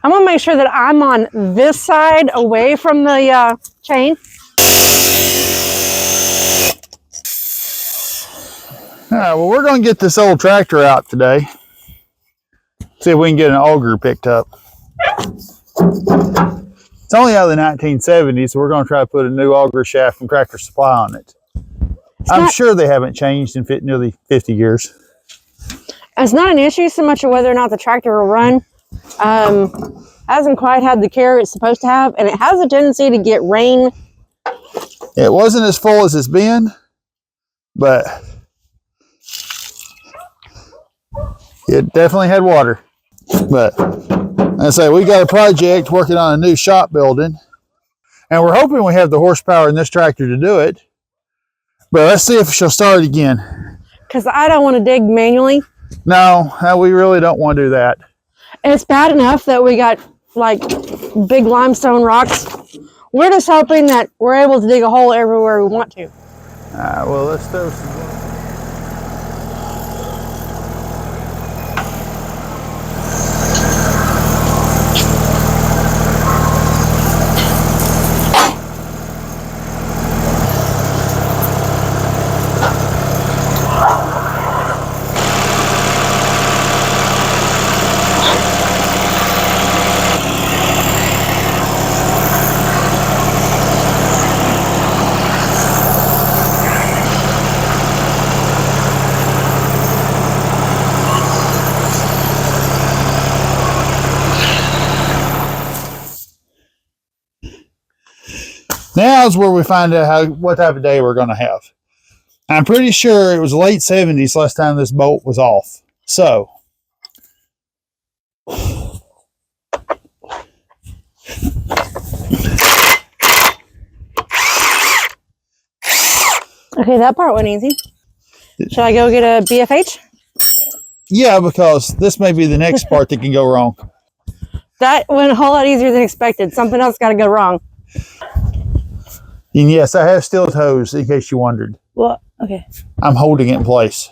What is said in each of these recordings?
I'm gonna make sure that I'm on this side away from the chain. All right, well, we're going to get this old tractor out today. See if we can get an auger picked up. It's only out of the 1970s, so we're going to try to put a new auger shaft from Tractor Supply on it. I'm sure they haven't changed in nearly 50 years. It's not an issue so much of whether or not the tractor will run. Hasn't quite had the care it's supposed to have, and it has a tendency to get rain. It wasn't as full as it's been, but it definitely had water. But I say we got a project working on a new shop building, and we're hoping we have the horsepower in this tractor to do it. But let's see if she'll start again. Because I don't want to dig manually. No, we really don't want to do that. It's bad enough that we got like big limestone rocks. We're just hoping that we're able to dig a hole everywhere we want to. Well, let's throw some. Now is where we find out what type of day we're going to have. I'm pretty sure it was late 70s last time this bolt was off. So, Okay, that part went easy. Should I go get a BFH? yeah, because this may be the next part that can go wrong. That went a whole lot easier than expected. Something else got to go wrong. And yes, I have steel toes, in case you wondered. Well, okay. I'm holding it in place.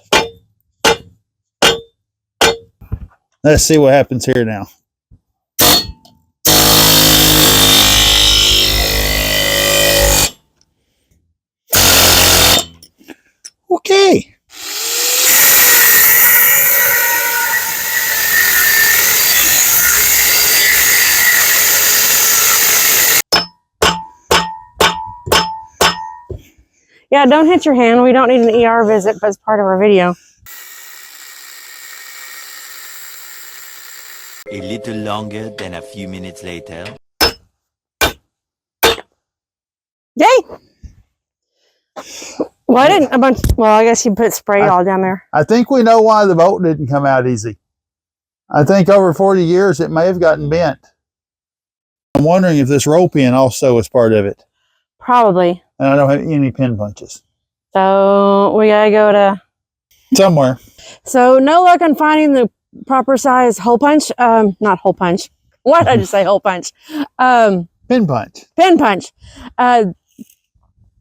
Let's see what happens here now. Okay. Yeah, don't hit your hand. We don't need an ER visit as part of our video. A little longer than a few minutes later. Yay! Why didn't a bunch? Well, I guess you put spray all down there. I think we know why the bolt didn't come out easy. I think over 40 years it may have gotten bent. I'm wondering if this roll pin also was part of it. Probably. And I don't have any pin punches. So we gotta go to somewhere. So no luck on finding the proper size hole punch. Not hole punch. Why did I just say hole punch? Pin punch. Pin punch.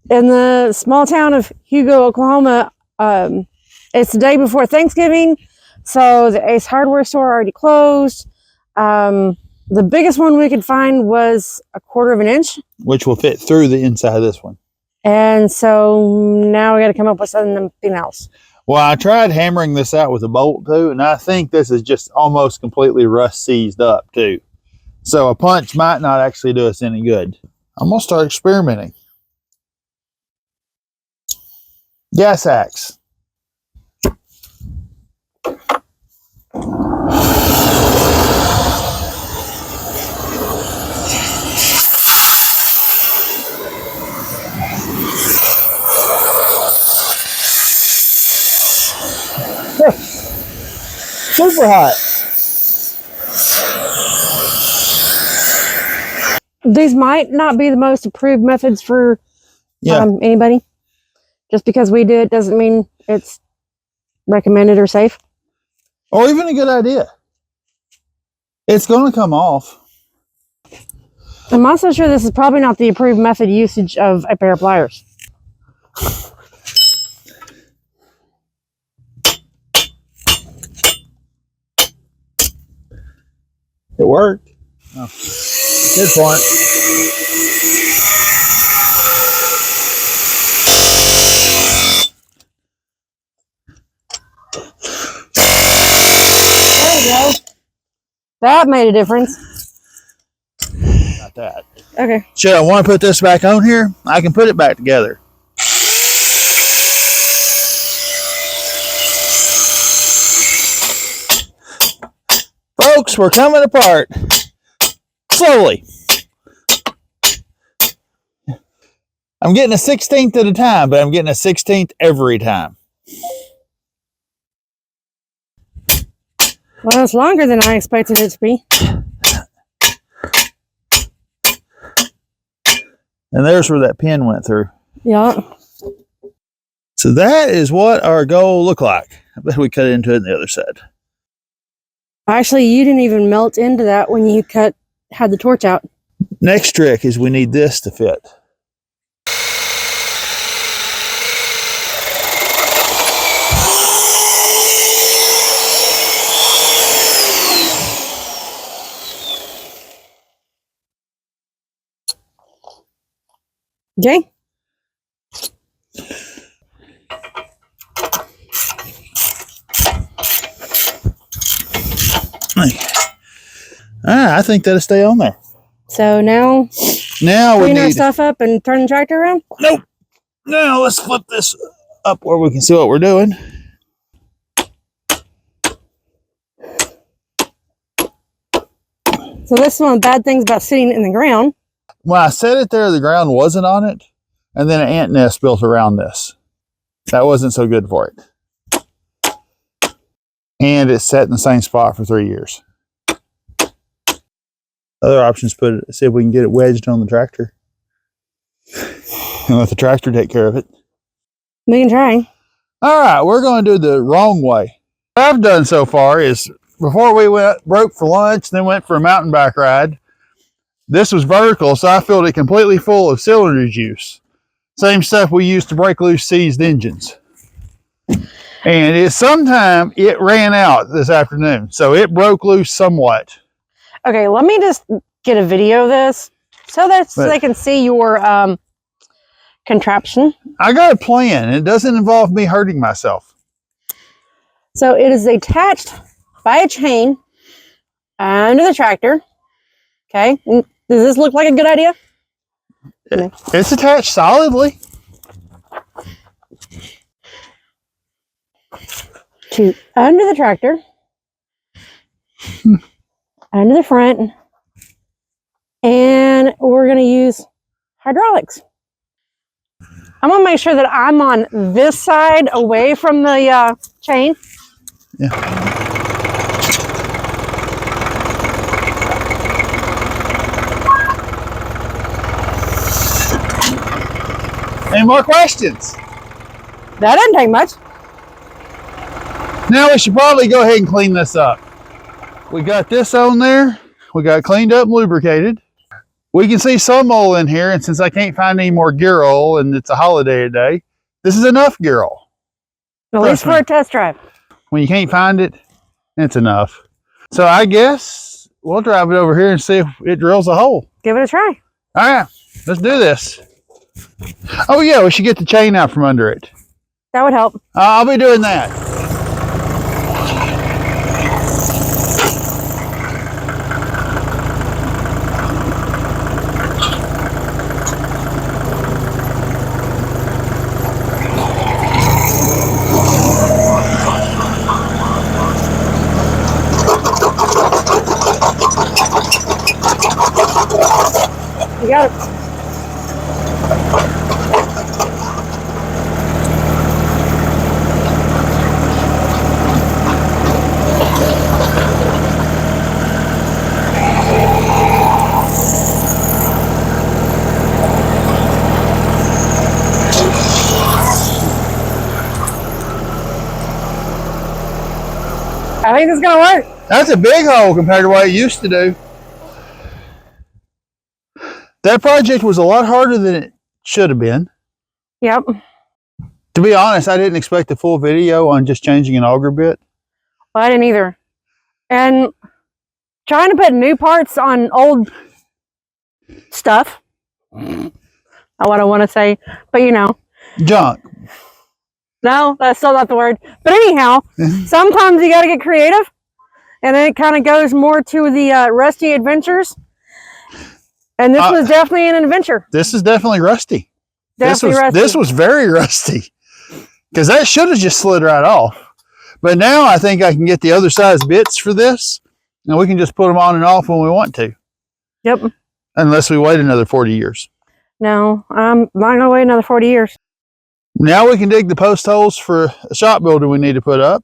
In the small town of Hugo, Oklahoma, it's the day before Thanksgiving, so the Ace Hardware store already closed. The biggest one we could find was 1/4 of an inch. Which will fit through the inside of this one. And so now we got to come up with something else. Well, I tried hammering this out with a bolt too, and I think this is just almost completely rust seized up too. So a punch might not actually do us any good. I'm going to start experimenting. Gas axe. Super hot. These might not be the most approved methods for anybody. Just because we do it doesn't mean it's recommended or safe. Or even a good idea. It's going to come off. I'm also sure this is probably not the approved method usage of a pair of pliers. It worked. Oh, good point. There we go. That made a difference. Not that. Okay. Should I want to put this back on here? I can put it back together. Folks, we're coming apart. Slowly. I'm getting a 16th at a time, but I'm getting a 16th every time. Well, it's longer than I expected it to be. And there's where that pin went through. Yeah. So that is what our goal looked like. I bet we cut into it on the other side. Actually, you didn't even melt into that when you had the torch out. Next trick is we need this to fit. Okay. I think that'll stay on there. So now we clean our need stuff up and turn the tractor around? Nope. Now let's flip this up where we can see what we're doing. So this is one of the bad things about sitting in the ground. When I set it there, the ground wasn't on it, and then an ant nest built around this. That wasn't so good for it. And it's set in the same spot for 3 years. Other options, see if we can get it wedged on the tractor. And let the tractor take care of it. We can try. All right, we're going to do the wrong way. What I've done so far is, before we broke for lunch, then went for a mountain bike ride, this was vertical, so I filled it completely full of cylinder juice. Same stuff we use to break loose seized engines. And sometime it ran out this afternoon, so it broke loose somewhat. Okay, let me just get a video of this so they can see your contraption. I got a plan, and it doesn't involve me hurting myself. So it is attached by a chain under the tractor. Okay, does this look like a good idea? It's attached solidly. To under the tractor, under the front, and we're going to use hydraulics. I'm going to make sure that I'm on this side away from the chain. Yeah. Any more questions? That doesn't take much. Now we should probably go ahead and clean this up. We got this on there. We got it cleaned up and lubricated. We can see some oil in here, and since I can't find any more gear oil and it's a holiday today, this is enough gear oil. At least for a test drive. When you can't find it, it's enough. So I guess we'll drive it over here and see if it drills a hole. Give it a try. All right, let's do this. Oh yeah, we should get the chain out from under it. That would help. I'll be doing that. You got it. I think it's going to work. That's a big hole compared to what it used to do. That project was a lot harder than it should have been. Yep. To be honest, I didn't expect a full video on just changing an auger bit. Well, I didn't either. And trying to put new parts on old stuff. Not what I want to say, but you know. Junk. No, that's still not the word. But anyhow, sometimes you got to get creative. And then it kind of goes more to the Rusty Adventures. And this was definitely an adventure. This is definitely rusty. Definitely rusty. This was very rusty. Because that should have just slid right off. But now I think I can get the other size bits for this. And we can just put them on and off when we want to. Yep. Unless we wait another 40 years. No, I'm not going to wait another 40 years. Now we can dig the post holes for a shop builder we need to put up.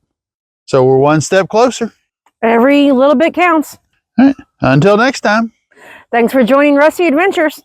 So we're one step closer. Every little bit counts. All right. Until next time. Thanks for joining Rusty Adventures.